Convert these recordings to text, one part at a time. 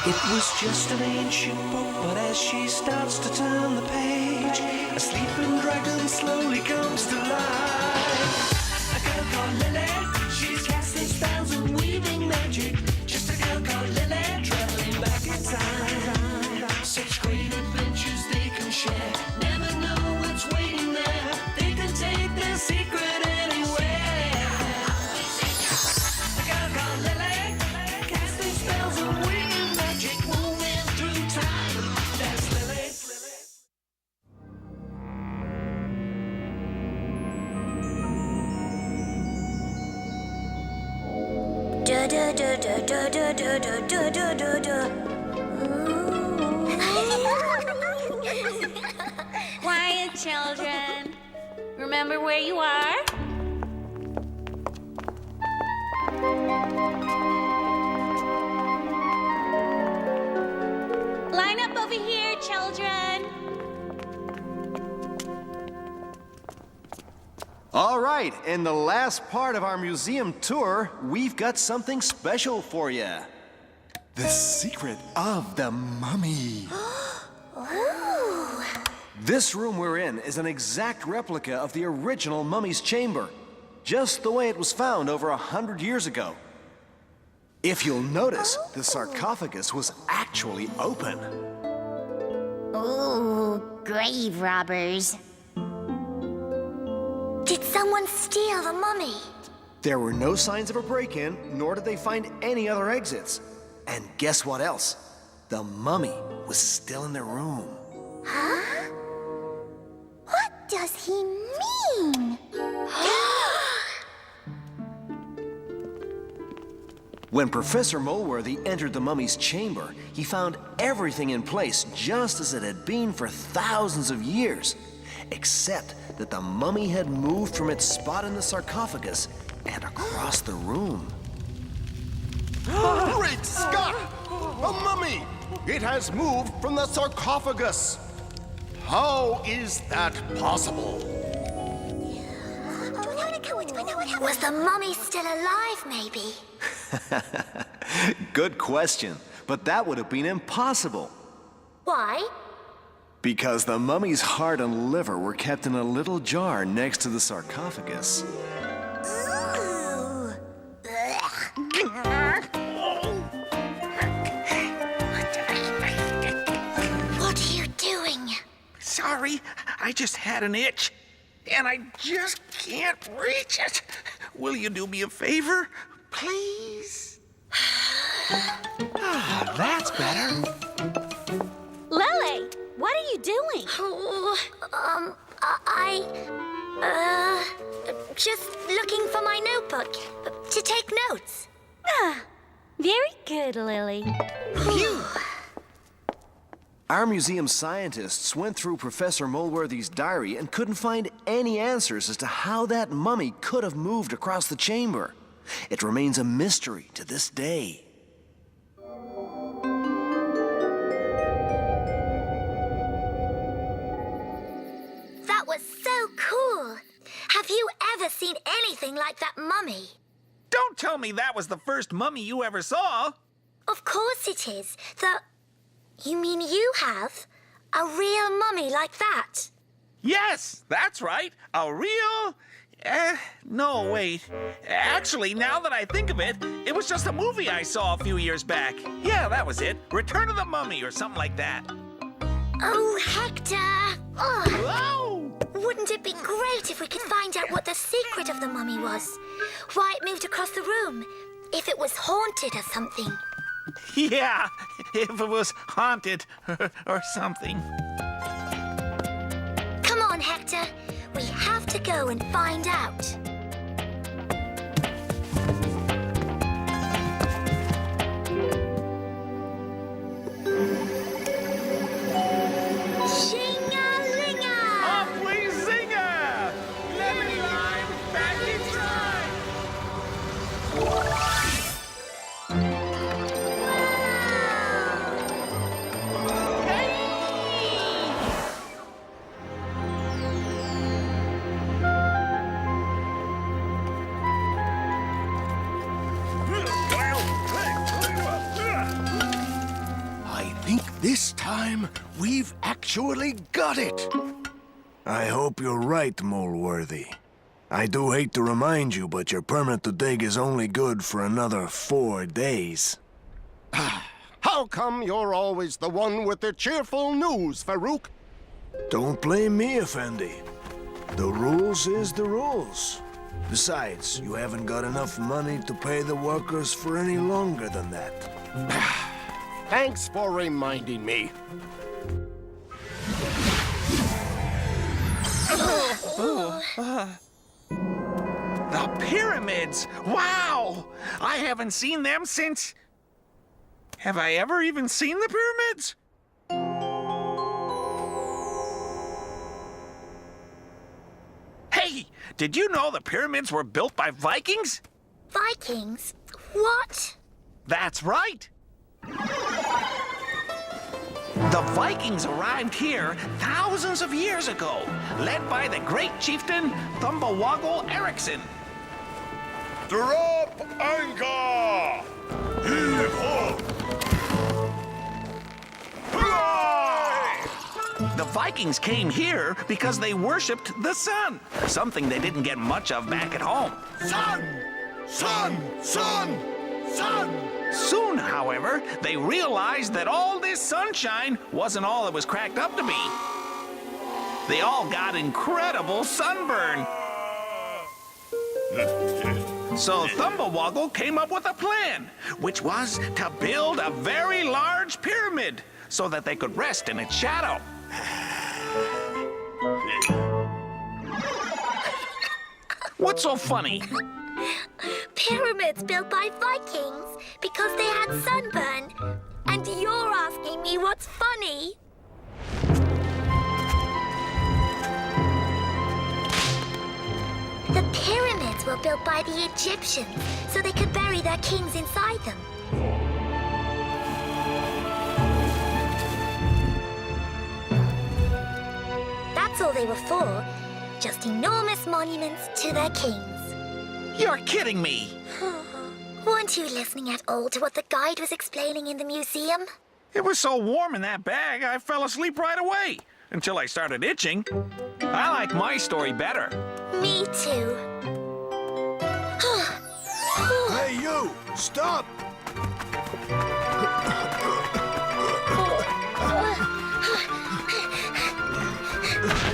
It was just an ancient book, but as she starts to turn the page, a sleeping dragon slowly comes to life. A girl called Lily, she's casting spells and weaving magic. Just a girl called Lily, traveling back in time. Such great adventures they can share. Never know what's waiting there. They can take their secret anywhere. A girl called Lily, casting spells and weaving magic, moving through time. That's Lily. Da da da da da da da da da da da. Quiet, children. Remember where you are? Line up over here, children. All right, in the last part of our museum tour, we've got something special for you. The secret of the mummy. This room we're in is an exact replica of the original mummy's chamber, just the way it was found over 100 years ago. If you'll notice, the sarcophagus was actually open. Ooh, grave robbers. Did someone steal the mummy? There were no signs of a break-in, nor did they find any other exits. And guess what else? The mummy was still in the room. Huh? What does he mean? When Professor Moleworthy entered the mummy's chamber, he found everything in place just as it had been for thousands of years, except that the mummy had moved from its spot in the sarcophagus and across the room. Great Scott! A mummy! It has moved from the sarcophagus! How is that possible? Was the mummy still alive, maybe? Good question, but that would have been impossible. Why? Because the mummy's heart and liver were kept in a little jar next to the sarcophagus. Ooh. What are you doing? Sorry, I just had an itch, and I just can't reach it. Will you do me a favor, please? That's better. Lily, what are you doing? Oh, just looking for my notebook to take notes. Ah, very good, Lily. Phew! Our museum scientists went through Professor Moleworthy's diary and couldn't find any answers as to how that mummy could have moved across the chamber. It remains a mystery to this day. That was so cool. Have you ever seen anything like that mummy? Don't tell me that was the first mummy you ever saw. Of course it is. You mean you have? A real mummy like that? Yes, that's right. A real... no, wait. Actually, now that I think of it, it was just a movie I saw a few years back. Yeah, that was it. Return of the Mummy or something like that. Oh, Hector! Oh, Whoa! wouldn't it be great if we could find out what the secret of the mummy was? Why it moved across the room? If it was haunted or something? Yeah, if it was haunted or something. Come on, Hector. We have to go and find out. Shing-a-linga! Awfully zinger! Lemon lime, baggy time! think this time we've actually got it. I hope you're right, Moleworthy. I do hate to remind you, but your permit to dig is only good for another 4 days. How come you're always the one with the cheerful news, Farouk? Don't blame me, Effendi. The rules is the rules. Besides, you haven't got enough money to pay the workers for any longer than that. Thanks for reminding me. The pyramids! Wow! I haven't seen them since... Have I ever even seen the pyramids? Hey! Did you know the pyramids were built by Vikings? Vikings? What? That's right! The Vikings arrived here thousands of years ago, led by the great chieftain Thumbawoggle Ericsson. Drop anchor! Heave ho! The Vikings came here because they worshipped the sun, something they didn't get much of back at home. Sun! Sun! Sun! Sun! Soon, however, they realized that all this sunshine wasn't all it was cracked up to be. They all got incredible sunburn. So Thumbawoggle came up with a plan, which was to build a very large pyramid so that they could rest in its shadow. What's so funny? Pyramids built by Vikings because they had sunburn. And you're asking me what's funny? The pyramids were built by the Egyptians so they could bury their kings inside them. That's all they were for. Just enormous monuments to their kings. You're kidding me! Weren't you listening at all to what the guide was explaining in the museum? It was so warm in that bag, I fell asleep right away. Until I started itching. I like my story better. Me too. Hey, you! Stop!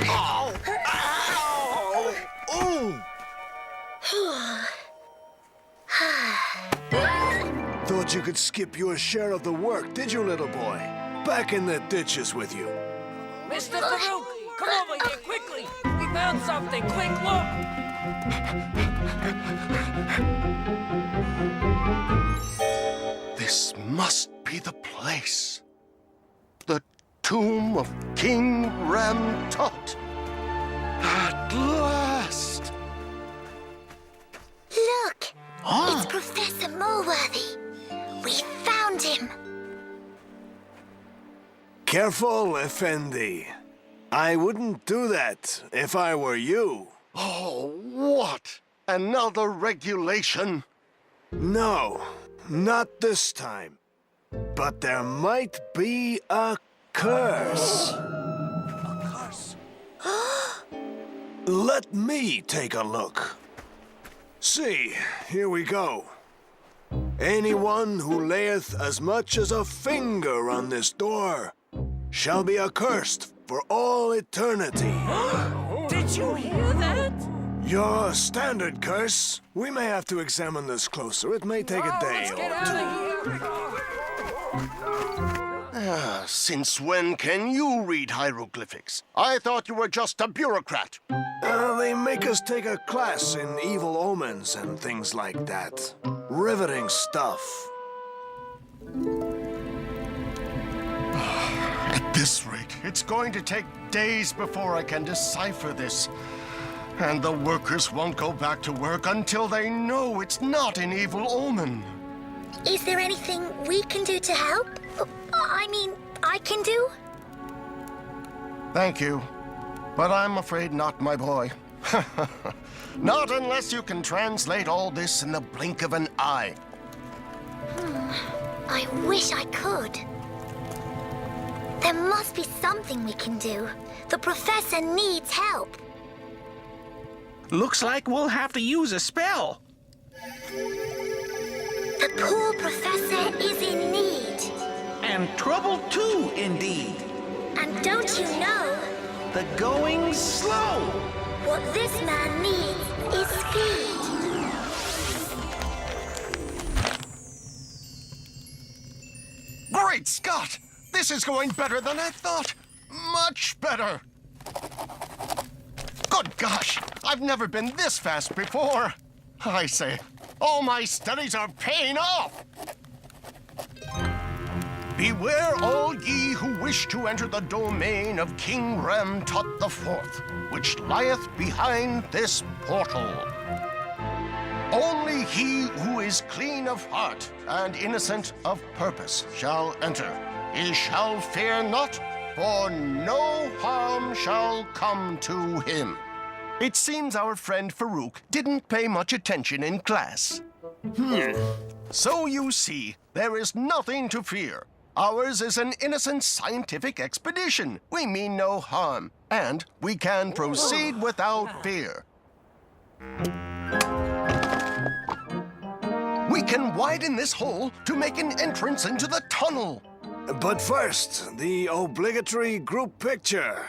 Ow! Ow! Ooh! Thought you could skip your share of the work, did you, little boy? Back in the ditches with you. Mr. Farouk, come over here quickly. We found something. Quick, look. This must be the place. The tomb of King Ram-Tut. At last! Look! It's Professor Moleworthy. We found him. Careful, Effendi. I wouldn't do that if I were you. Oh, what? Another regulation? No, not this time. But there might be a curse. A curse? Let me take a look. See, here we go. Anyone who layeth as much as a finger on this door shall be accursed for all eternity. Did you hear that? Your standard curse. We may have to examine this closer. It may take a day Let's get or out two. of here. Since when can you read hieroglyphics? I thought you were just a bureaucrat. They make us take a class in evil omens and things like that. Riveting stuff. At this rate, it's going to take days before I can decipher this. And the workers won't go back to work until they know it's not an evil omen. Is there anything we can do to help? I mean, I can do? Thank you. But I'm afraid not, my boy. Not unless you can translate all this in the blink of an eye. I wish I could. There must be something we can do. The professor needs help. Looks like we'll have to use a spell. The poor professor is in need. And trouble too, indeed. And don't you know, The going's slow. what this man needs is speed. Great Scott! This is going better than I thought. Much better. Good gosh, I've never been this fast before. I say, all my studies are paying off. Beware all ye who wish to enter the domain of King Ram-Tut IV, which lieth behind this portal. Only he who is clean of heart and innocent of purpose shall enter. He shall fear not, for no harm shall come to him. It seems our friend Farouk didn't pay much attention in class. So you see, there is nothing to fear. Ours is an innocent scientific expedition. We mean no harm, and we can proceed without fear. We can widen this hole to make an entrance into the tunnel. But first, the obligatory group picture.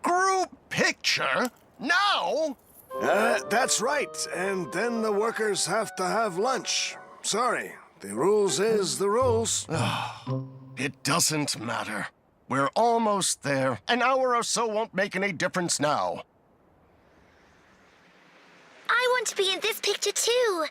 Group picture? Now? That's right. And then the workers have to have lunch. Sorry, the rules is the rules. It doesn't matter. We're almost there. An hour or so won't make any difference now. I want to be in this picture too.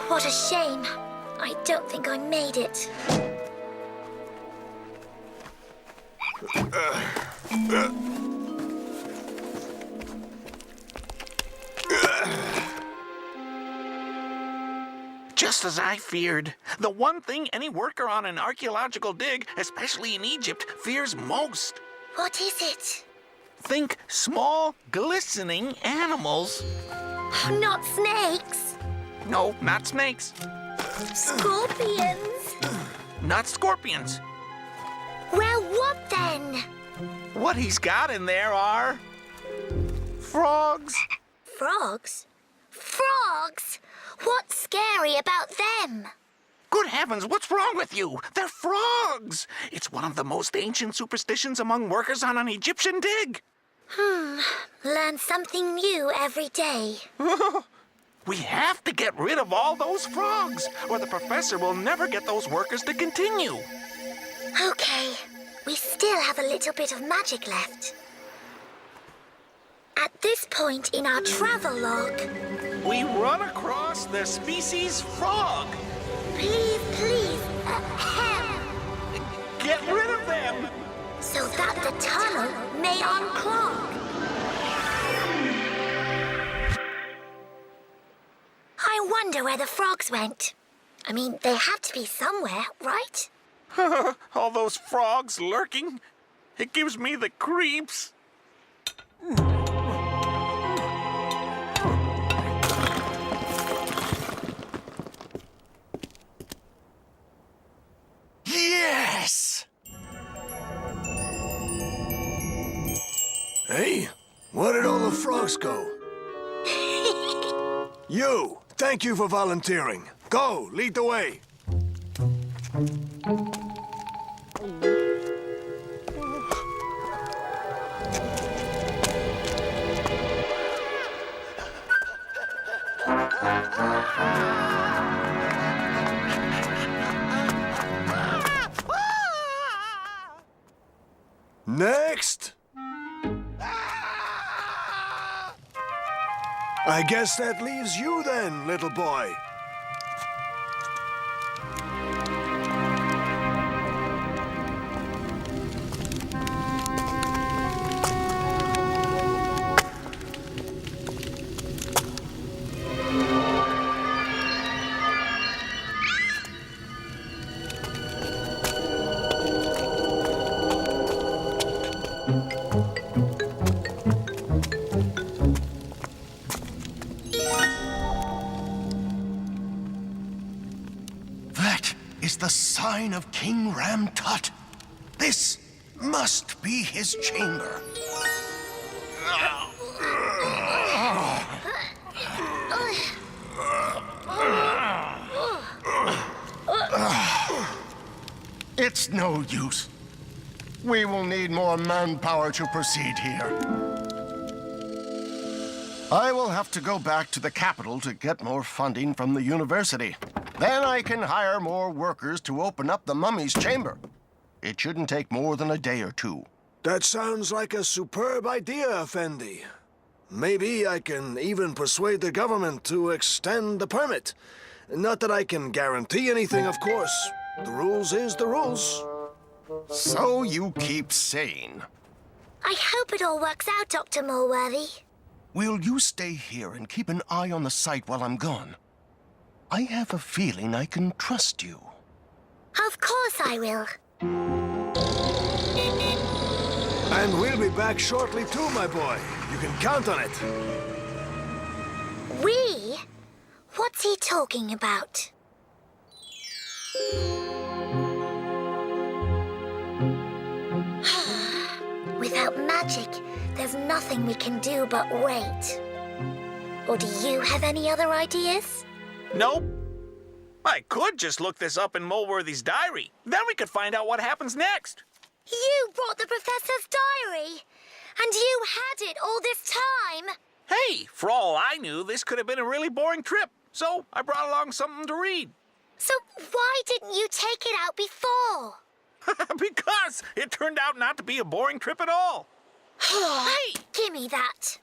What a shame. I don't think I made it. Just as I feared. The one thing any worker on an archaeological dig, especially in Egypt, fears most. What is it? Think small, glistening animals. Not snakes. No, not snakes. Scorpions. Not scorpions. Well, what then? What he's got in there are frogs. Frogs? Frogs? What's scary about them? Good heavens, what's wrong with you? They're frogs. It's one of the most ancient superstitions among workers on an Egyptian dig. Learn something new every day. We have to get rid of all those frogs, or the professor will never get those workers to continue. Okay, we still have a little bit of magic left. At this point in our travel log, We run across the species frog. please, help, Get rid of them. so that the tunnel may unclog. I wonder where the frogs went. I mean, they have to be somewhere, right? All those frogs lurking. It gives me the creeps. Yes! Hey, where did all the frogs go? You, thank you for volunteering. Go, lead the way. Next. I guess that leaves you then, little boy. is the sign of King Ram Tut. This must be his chamber. It's no use. We will need more manpower to proceed here. I will have to go back to the capital to get more funding from the university. Then I can hire more workers to open up the mummy's chamber. It shouldn't take more than a day or two. That sounds like a superb idea, Effendi. Maybe I can even persuade the government to extend the permit. Not that I can guarantee anything, of course. The rules is the rules. So you keep saying. I hope it all works out, Dr. Mulworthy. Will you stay here and keep an eye on the site while I'm gone? I have a feeling I can trust you. Of course I will. And we'll be back shortly too, my boy. You can count on it. We? What's he talking about? Without magic, there's nothing we can do but wait. Or do you have any other ideas? Nope. I could just look this up in Mulworthy's diary. Then we could find out what happens next. You brought the professor's diary! And you had it all this time! Hey, for all I knew, this could have been a really boring trip. So I brought along something to read. So why didn't you take it out before? Because it turned out not to be a boring trip at all. Hey! Give me that.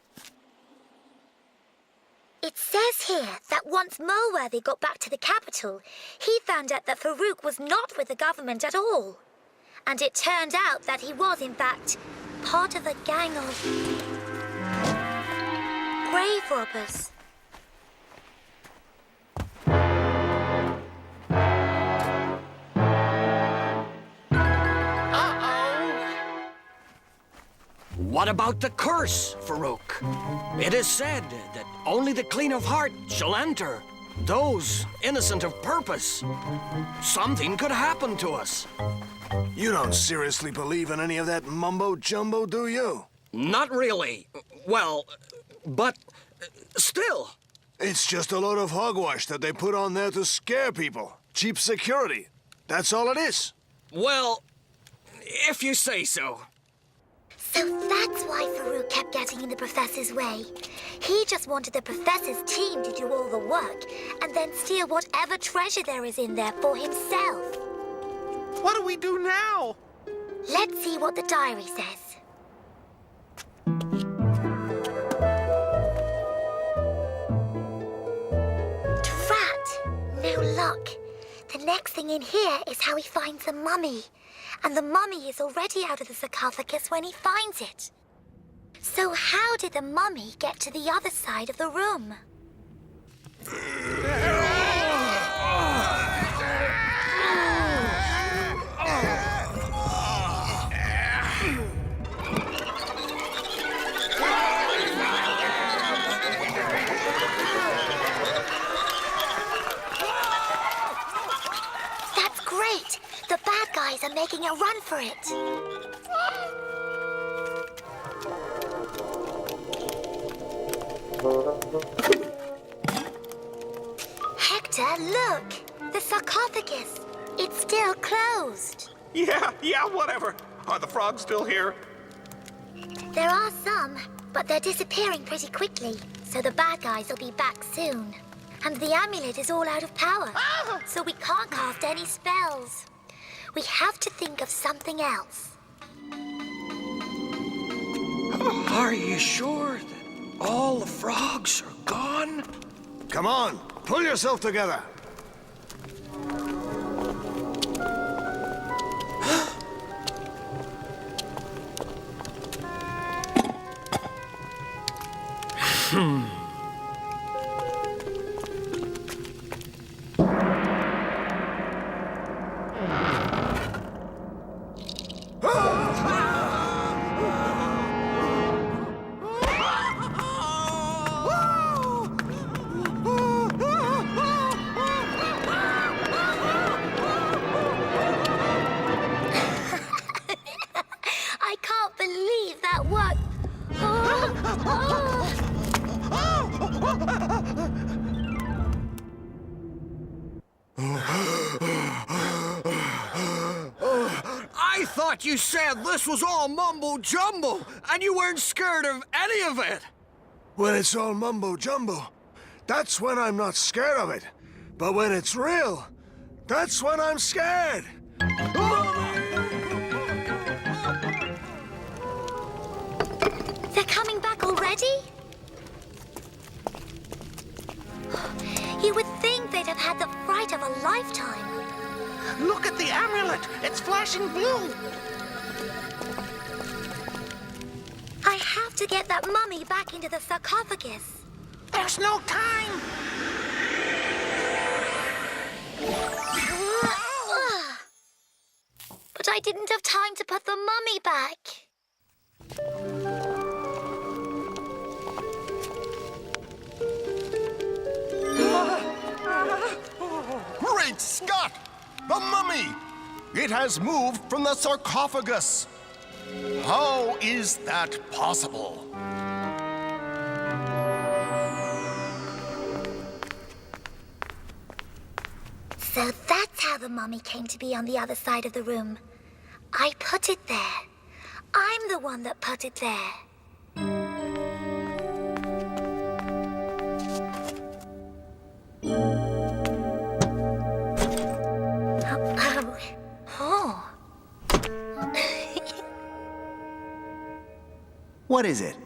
It says here that once Mulworthy got back to the capital, he found out that Farouk was not with the government at all. And it turned out that he was, in fact, part of a gang of grave robbers. What about the curse, Farouk? It is said that only the clean of heart shall enter. Those innocent of purpose. Something could happen to us. You don't seriously believe in any of that mumbo-jumbo, do you? Not really. Well, but still. It's just a load of hogwash that they put on there to scare people. Cheap security. That's all it is. Well, if you say so. So that's why Farouk kept getting in the professor's way. He just wanted the professor's team to do all the work and then steal whatever treasure there is in there for himself. What do we do now? Let's see what the diary says. Drat! No luck. The next thing in here is how he finds the mummy. And the mummy is already out of the sarcophagus when he finds it. So how did the mummy get to the other side of the room? That's great! The bad guys are making a run for it. Hector, look! The sarcophagus. It's still closed. Yeah, whatever. Are the frogs still here? There are some, but they're disappearing pretty quickly, so the bad guys will be back soon. And the amulet is all out of power, so we can't cast any spells. We have to think of something else. Are you sure that all the frogs are gone? Come on, pull yourself together. I thought you said this was all mumbo-jumbo, and you weren't scared of any of it. When it's all mumbo-jumbo, that's when I'm not scared of it. But when it's real, that's when I'm scared. They're coming back already? You would think they'd have had the fright of a lifetime. Look at the amulet. It's flashing blue. I have to get that mummy back into the sarcophagus. There's no time. But I didn't have time to put the mummy back. Great Scott! The mummy! It has moved from the sarcophagus. How is that possible? So that's how the mummy came to be on the other side of the room. I put it there. I'm the one that put it there. Oh. What is it?